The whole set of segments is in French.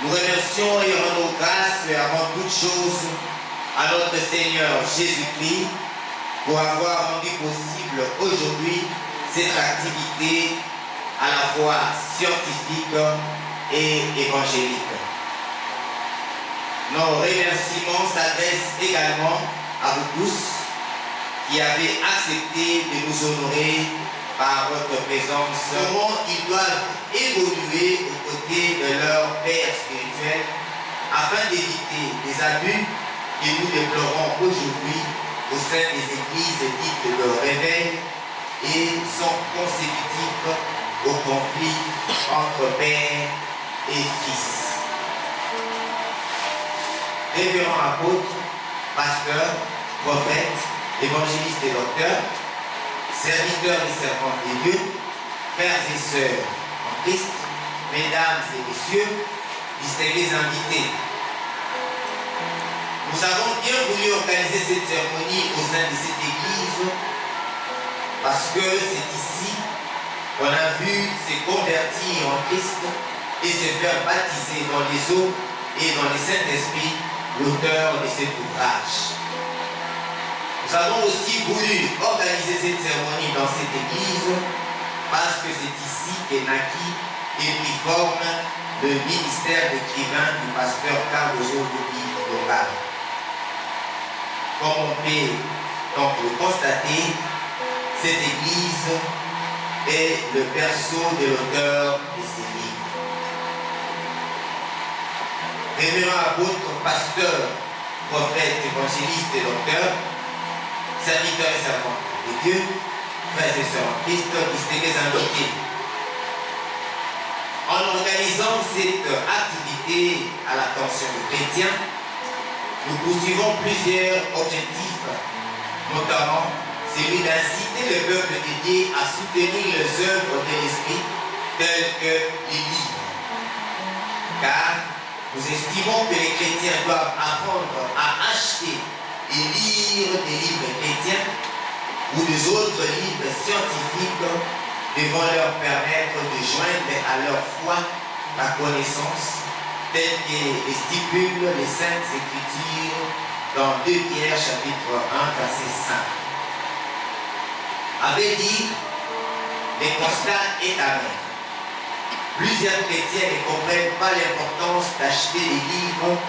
Nous remercions et rendons grâce avant toute chose à notre Seigneur Jésus-Christ pour avoir rendu possible aujourd'hui cette activité à la fois scientifique et évangélique. Nos remerciements s'adressent également à vous tous qui avez accepté de nous honorer par votre présence. Comment ils doivent évoluer aux côtés de leur père spirituel afin d'éviter les abus que nous déplorons aujourd'hui au sein des églises dites de réveil et sont consécutifs au conflit entre père et fils. Révérend apôtre, pasteur, prophète, évangéliste et docteur, serviteurs et servantes de Dieu, frères et sœurs en Christ, mesdames et messieurs, distingués invités. Nous avons bien voulu organiser cette cérémonie au sein de cette église parce que c'est ici qu'on a vu se convertir en Christ et se faire baptiser dans les eaux et dans le Saint-Esprit l'auteur de cet ouvrage. Nous avons aussi voulu organiser cette cérémonie dans cette église parce que c'est ici qu'est naquit et pris forme le ministère d'écrivain du pasteur Carlos Local. Comme on peut donc le constater, cette église est le berceau de l'auteur de ces livres. Révérend apôtre, pasteur, prophète, évangéliste et docteur, serviteurs et servantes de Dieu, frères et sœurs en Christ, distingués invités. En organisant cette activité à l'attention des chrétiens, nous poursuivons plusieurs objectifs, notamment celui d'inciter le peuple dédié à soutenir les œuvres de l'Esprit telles que les livres. Car nous estimons que les chrétiens doivent apprendre à acheter et lire des livres chrétiens ou des autres livres scientifiques devant leur permettre de joindre à leur foi la connaissance telle que les stipulent les Saintes Écritures dans 2 Pierre chapitre 1 verset 5. Avait dit, le constat est amer. Plusieurs chrétiens ne comprennent pas l'importance d'acheter des livres,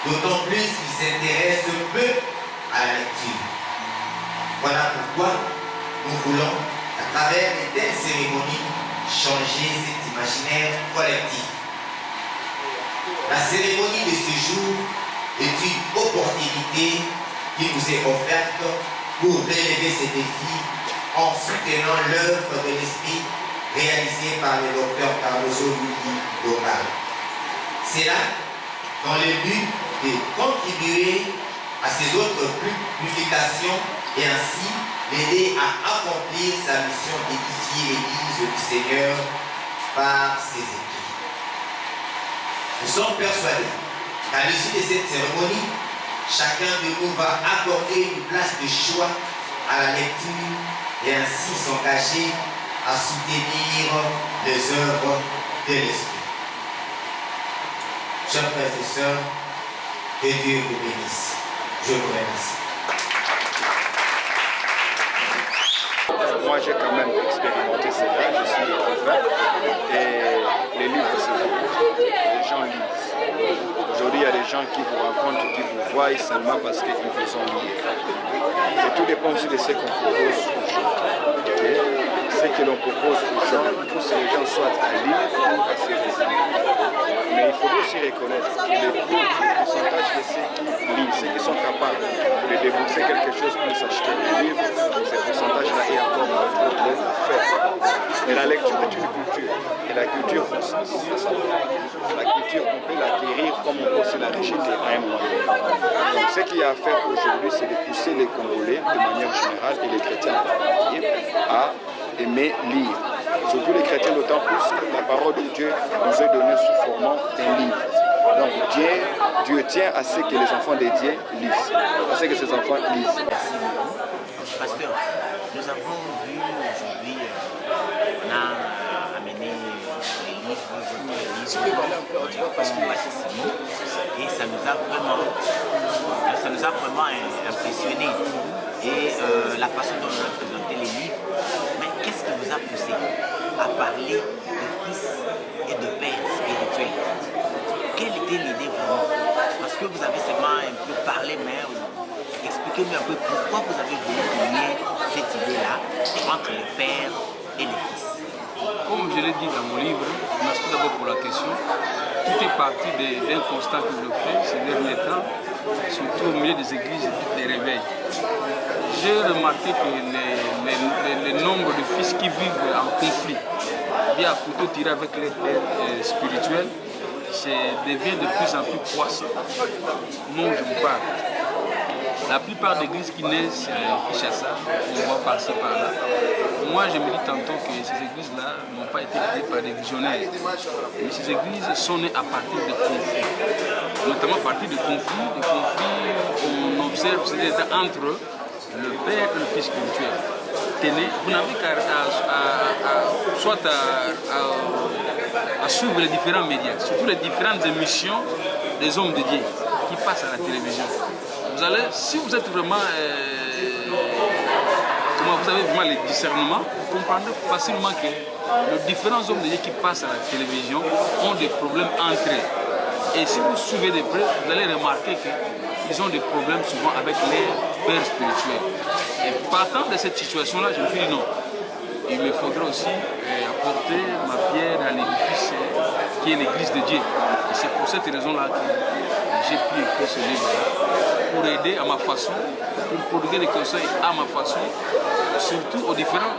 d'autant plus qu'ils s'intéressent peu à la lecture. Voilà pourquoi nous voulons, à travers de telles cérémonies, changer cet imaginaire collectif. La cérémonie de ce jour est une opportunité qui nous est offerte pour relever ces défis en soutenant l'œuvre de l'Esprit réalisée par le docteur Carlos Local. C'est là dans le but de contribuer à ces autres publications et ainsi l'aider à accomplir sa mission d'édifier l'Église du Seigneur par ses écrits. Nous sommes persuadés qu'à l'issue de cette cérémonie, chacun de nous va accorder une place de choix à la lecture et ainsi s'engager à soutenir les œuvres de l'Esprit. Chers frères et sœurs, que Dieu vous bénisse. Je vous remercie. Moi, j'ai quand même expérimenté cela. Je suis écrivain et les livres, c'est beaucoup. Les gens lisent. Aujourd'hui, il y a des gens qui vous rencontrent, qui vous voient seulement parce qu'ils vous ont lu. Et tout dépend aussi de ce qu'on propose aux gens. Okay? Ce que l'on propose aux gens, pousse les gens soit à lire ou à se résigner. Mais il faut aussi reconnaître que le pourcentage de ceux qui lisent, ceux qui sont capables de débourser quelque chose pour s'acheter un livre, ce pourcentage-là est encore trop faible. Et la lecture est une culture. Et la culture, la culture, on peut l'acquérir comme on peut aussi la rejeter à un moment donné. Donc ce qu'il y a à faire aujourd'hui, c'est de pousser les Congolais de manière générale et les chrétiens à aimer lire. Surtout les chrétiens, d'autant plus que la parole de Dieu nous est donnée sous format d'un livre. Donc Dieu tient à ce que les enfants de Dieu lisent, à ce que ces enfants lisent. Pasteur, nous avons vu aujourd'hui, on a amené les livres, baptismaux et ça nous a vraiment impressionnés. Et la façon dont on a présenté les livres, mais qu'est-ce qui vous a poussé à parler de fils et de père spirituel? Quelle était l'idée vraiment? Parce que vous avez seulement un peu parlé, mais expliquez-moi un peu pourquoi vous avez voulu lier cette idée-là entre le père et le fils. Comme je l'ai dit dans mon livre, merci d'abord pour la question. Tout est parti d'un constat que je fais ces derniers temps, surtout au milieu des églises et des réveils. J'ai remarqué que le nombre de fils qui vivent en conflit, bien à couteau tiré avec les pères spirituels, devient de plus en plus croissant. Non, je vous parle. La plupart des églises qui naissent à Kinshasa, on voit par-ci par-là. Moi, je me dis tantôt que ces églises-là n'ont pas été créées par des visionnaires. Mais ces églises sont nées à partir de conflits. Notamment à partir de conflits. Des conflits, on observe, c'est entre le père et le fils spirituel. Tenez, vous n'avez qu'à suivre les différents médias, surtout les différentes émissions des hommes de Dieu qui passent à la télévision. Vous allez, si vous êtes vraiment, vous avez vraiment les discernements, vous comprendrez facilement que les différents hommes de Dieu qui passent à la télévision ont des problèmes entre eux. Et si vous suivez de près, vous allez remarquer qu'ils ont des problèmes souvent avec les pères spirituels. Et partant de cette situation-là, je me suis dit non, il me faudrait aussi apporter ma pierre à l'édifice qui est l'église de Dieu. Et c'est pour cette raison-là que j'ai pu écrire ce livre-là, pour aider à ma façon, pour donner des conseils à ma façon, surtout aux différents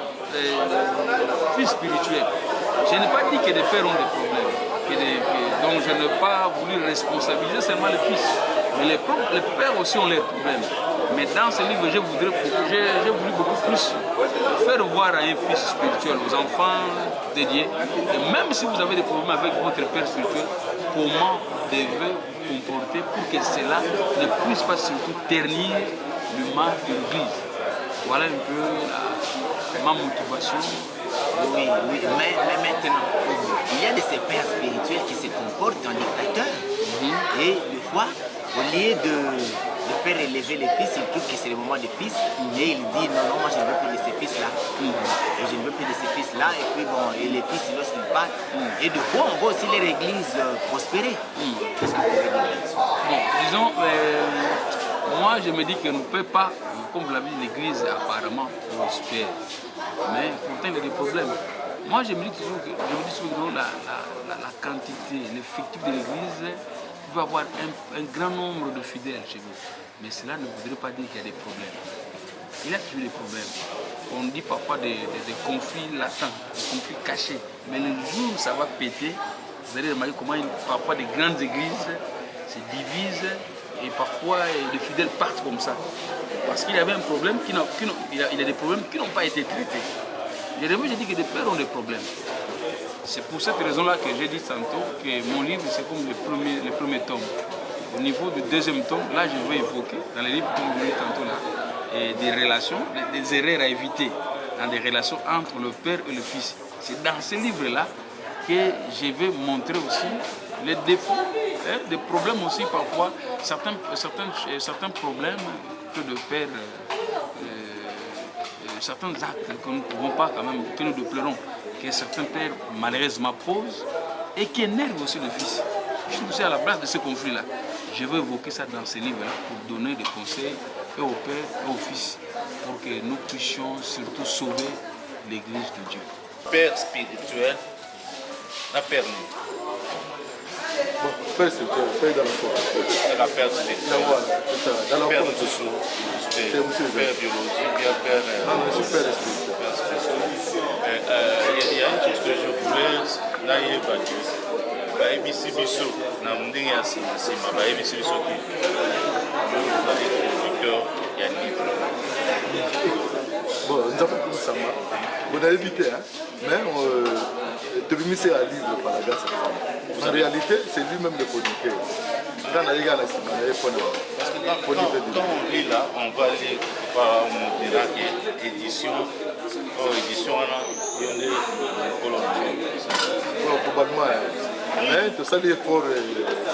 fils spirituels. Je n'ai pas dit que les pères ont des problèmes, donc je n'ai pas voulu responsabiliser seulement les fils. Mais les pères aussi ont leurs problèmes. Mais dans ce livre, j'ai voulu beaucoup plus faire voir à un fils spirituel, aux enfants dédiés, et même si vous avez des problèmes avec votre père spirituel, comment vous devez vous comporter pour que cela ne puisse pas surtout ternir l'image de l'Église. Voilà un peu ma motivation. Oui, mais maintenant, il y a de ces pères spirituels qui se comportent en dictateurs. Et des fois, au lieu de faire élever les fils, il trouve que c'est le moment des fils. Et il dit non, moi je ne veux plus de ces fils-là. Je ne veux plus de ces fils-là. Et puis bon, et les fils, lorsqu'ils partent, et de fois, on voit aussi leur église prospérer. Qu'est-ce que vous pouvez dire là-dessus? Bon, disons, moi je me dis que ne peut pas, comme vous l'avez dit, l'église apparemment prospère. Mais pourtant il y a des problèmes. Moi je me dis toujours que la quantité, l'effectif de l'église va avoir un grand nombre de fidèles chez vous. Mais cela ne voudrait pas dire qu'il y a des problèmes. Il y a toujours des problèmes. On dit parfois des conflits latents, des conflits cachés. Mais le jour où ça va péter, vous allez remarquer comment parfois des grandes églises se divisent et parfois les fidèles partent comme ça. Parce qu'il y avait un problème, il y a des problèmes qui n'ont pas été traités. J'ai dit que les pères ont des problèmes. C'est pour cette raison-là que j'ai dit tantôt que mon livre, c'est comme le premier tome. Au niveau du deuxième tome, là, je vais évoquer, dans les livres, comme je l'ai dit tantôt là, des relations, des erreurs à éviter dans des relations entre le père et le fils. C'est dans ce livre-là que je vais montrer aussi les défauts, des problèmes aussi parfois, certains problèmes que le père, certains actes que nous ne pouvons pas quand même, que nous déplorons, que certains pères malheureusement posent et qui énervent aussi le fils. Je suis aussi à la base de ce conflit-là. Je veux évoquer ça dans ce livre-là pour donner des conseils et au père et au fils pour que nous puissions surtout sauver l'église de Dieu. Père spirituel, la père nous. Bon, père spirituel, père dans la foi. La père spirituel. Dans la père foi. Père biologique, père spirituel. Il y a une chose que je voulais d'ailleurs bâtir. ABC Bisso, Namding Yassima, ABC Bisso qui le producteur, il y a un livre. Bon, nous avons tout ça. On a évité, mais devenu c'est un livre par la grâce. En réalité, c'est lui-même le producteur. Parce que quand on lit là, on va lire, on dira que édition, il y en a probablement. Mais tout ça, l'effort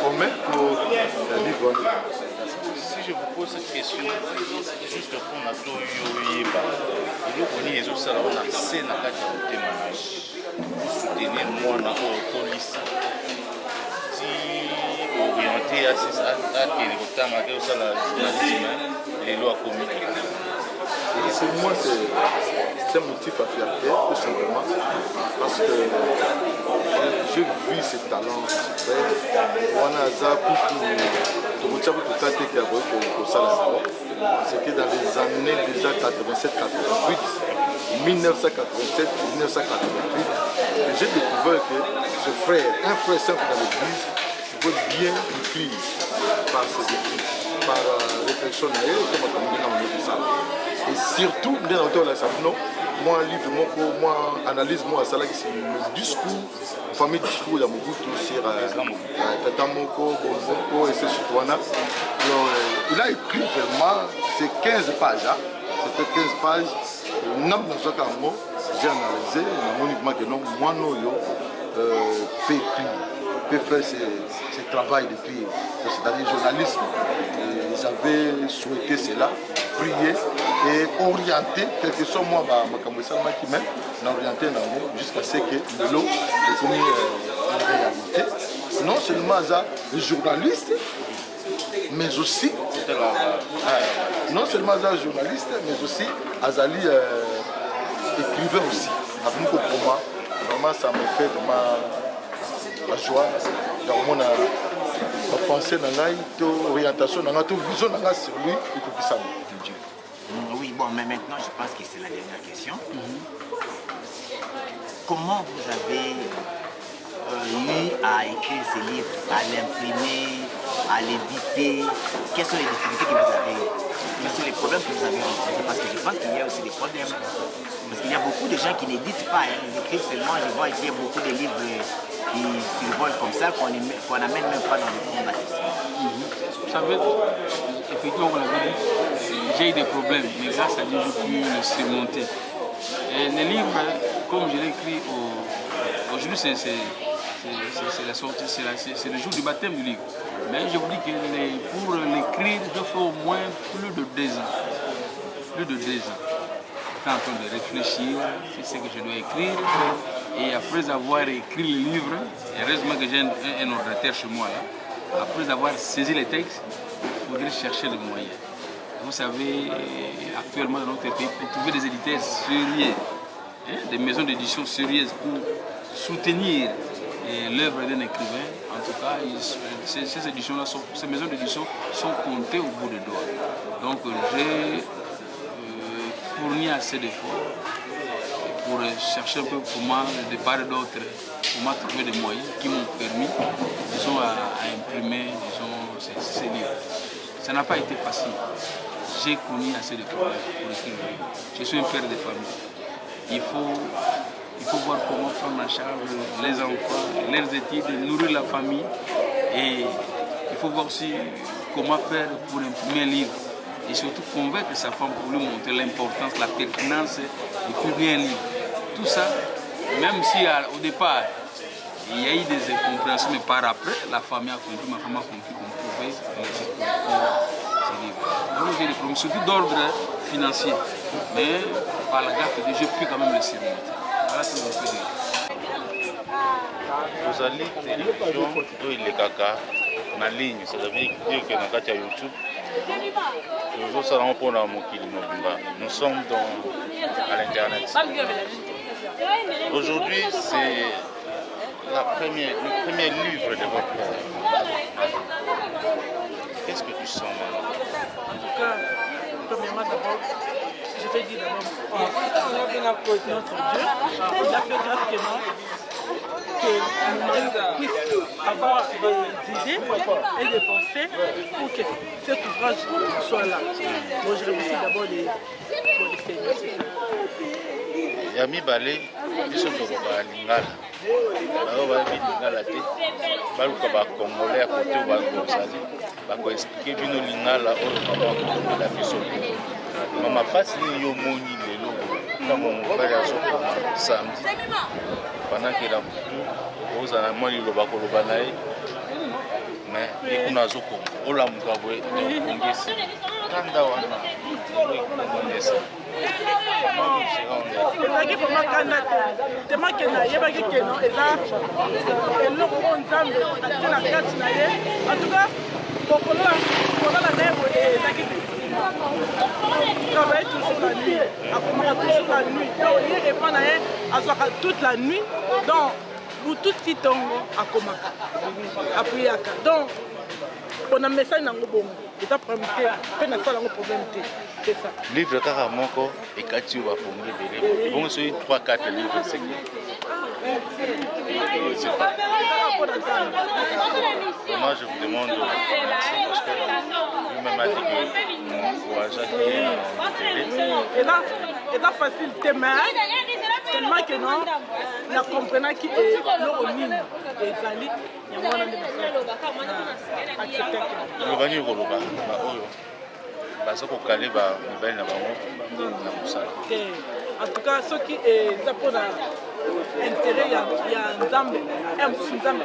commun pour vivre. Si je vous pose cette question, juste pour la Toyoyeba, il y a des salons à Sénat pour soutenir moi dans la police. Si orienté à journalisme, les lois communiquées. Pour moi, c'est un motif à fierté, tout simplement, parce que j'ai vu ce talent se faire. On a ça c'était dans les années déjà 87-88, 1987-1988. Et j'ai découvert que ce frère, un frère simple dans l'église, pouvait bien écrire par ses écrits, par réflexion. Et surtout, bien entendu, moi, livre, moi, analyse, moi, ça c'est le discours, famille discours de Mobutu sur Tata Moko, Bonboko et ses citoyens. Il a écrit vraiment, c'est 15 pages, c'était 15 pages. J'ai analysé, moi, peut écrire, peut faire ce travail d'écrire, c'est-à-dire journalisme. Ils avaient souhaité cela, prier et orienter, quel que soit moi, qui même, orienter jusqu'à ce que l'eau est comme une réalité. Non seulement les journalistes, mais aussi, non seulement les journalistes, mais aussi Azali écrivain aussi. Pour moi, vraiment, ça me fait vraiment la joie. Ma pensée, l'orientation, la vision sur lui et tout ça. Oui, bon, mais maintenant, je pense que c'est la dernière question. Comment vous avez eu à écrire ces livres, à l'imprimer, à l'éditer? Quelles sont les difficultés que vous avez eues? Quels sont les problèmes que vous avez rencontrés? Parce que je pense qu'il y a aussi des problèmes. Parce qu'il y a beaucoup de gens qui n'éditent pas, ils écrivent seulement. Je vois qu'il y a beaucoup de livres qui survolent comme ça, qu'on n'amène même pas dans le fond bâtiment. Vous savez, effectivement, on l'avait dit, j'ai eu des problèmes, mais grâce à Dieu, j'ai pu le surmonter. Et les livres, comme je l'ai écrit aujourd'hui, c'est la sortie, c'est le jour du baptême du livre. Mais je vous dis que pour l'écrire, je fais au moins plus de 2 ans. Plus de 2 ans. J'étais en train de réfléchir, c'est ce que je dois écrire. Et après avoir écrit le livre, heureusement que j'ai un ordinateur chez moi là, après avoir saisi les textes, il faudrait chercher les moyens. Vous savez, actuellement dans notre pays, pour trouver des éditeurs sérieux, des maisons d'édition sérieuses pour soutenir l'œuvre d'un écrivain, en tout cas, ces maisons d'édition sont comptées au bout des doigts. Donc j'ai fourni assez d'efforts pour chercher un peu comment, de part et d'autre, comment trouver des moyens qui m'ont permis, disons, à imprimer, disons, ces livres. Ça n'a pas été facile. J'ai connu assez de problèmes pour écrire le livre. Je suis un père de famille. Il faut voir comment prendre en charge les enfants, leurs études, nourrir la famille. Et il faut voir aussi comment faire pour imprimer un livre. Et surtout convaincre sa femme pour lui montrer l'importance, la pertinence de publier un livre. Tout ça, même si au départ, il y a eu des incompréhensions, mais par après, la famille a compris, ma femme a compris qu'on pouvait ces livres. Donc j'ai des problèmes, surtout d'ordre financier. Mais par la grâce de Dieu, j'ai pu quand même le surmonter. Voilà ce que je peux dire. Vous allez télévision, il est caca, en ligne, ça veut dire que dans le YouTube, nous sommes à l'internet. Aujourd'hui, c'est le premier livre de votre œuvre. Qu'est-ce que tu sens maintenant? En tout cas, premièrement d'abord, je vais dire d'abord, notre Dieu, il a fait gratuitement que nous puissions avoir des idées et des pensées pour que cet ouvrage soit là. Donc je remercie d'abord les seigneurs. Yami Balé, ils sont au Lingala. Alors, on va dire Lingala, baluka ba Congolais à côté ou ba Gonzali, ba ko expliquer bino Lingala au la biso. Mama passe ni yo moni lelo, comme on va dire samedi. pendant que la butu ozala mwa liloba koloba na ye mais ekuna azokonga olamuka boye ekongesi kanda wana ekongesa ezalaki vraimen kanda te temake nayebaki keno eza eloko oyo nzambe atie na kati na ye entoukas kolala na ye boye ezalaki travaille toujours la nuit, accompagne toujours la nuit. Donc, il répond à elle, toute la nuit. Donc, pour tout petit temps, à prier. Donc, on a un message dans le bon. Et ça, problème, c'est ça. Livre Karamoko et Kati va pour me bon, c'est 3-4 livres. C'est moi, je vous demande merci parce que vous-même a dit que mon courage et là, c'est facile, tellement que non, la comprenant qui est l'origine des alliés, il y a moins de baza kokale bamibali na bango na mosala en tout cas soki eza mpona intérêt ya nzambe mosusu nzambe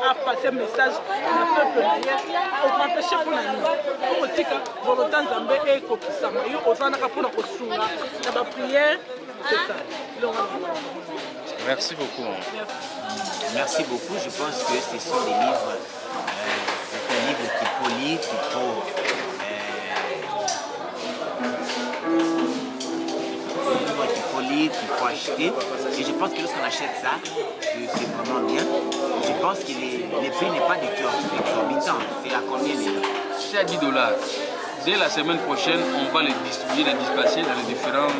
apasse message na peuple na ye omampeshe mpona nini okotika volonté nzambe ekokisama yo ozwanaka mpona kosunga na baprière c'est ça. Merci beaucoup. Merci beaucoup. Je pense que ce sont des livres, c'est un livre qu'il faut lire, qu'il faut acheter. Et je pense que lorsqu'on achète ça, c'est vraiment bien. Je pense que les prix n'est pas du tout exorbitant. C'est à combien les livres? C'est à $10. Dès la semaine prochaine, on va les distribuer, les dispatcher dans les différents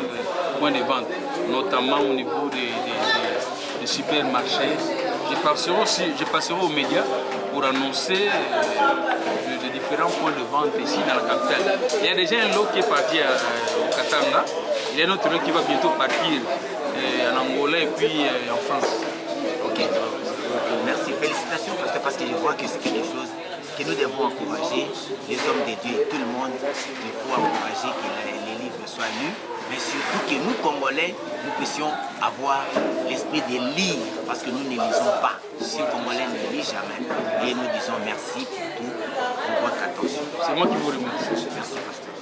points de vente, notamment au niveau des supermarchés. Je passerai aux médias pour annoncer les différents points de vente ici dans la capitale. Il y a déjà un lot qui est parti au Katanga. Il y a un autre lot qui va bientôt partir en Angola et puis en France. Ok. Merci. Félicitations parce que je vois que c'est quelque chose que nous devons encourager, les hommes de Dieu, tout le monde. Il faut encourager que les livres soient lus, mais surtout que nous, Congolais, nous puissions avoir l'esprit de lire, parce que nous ne lisons pas. Si les Congolais ne lisent jamais, et nous disons merci pour tout, pour votre attention. C'est moi qui vous remercie. Merci, pasteur.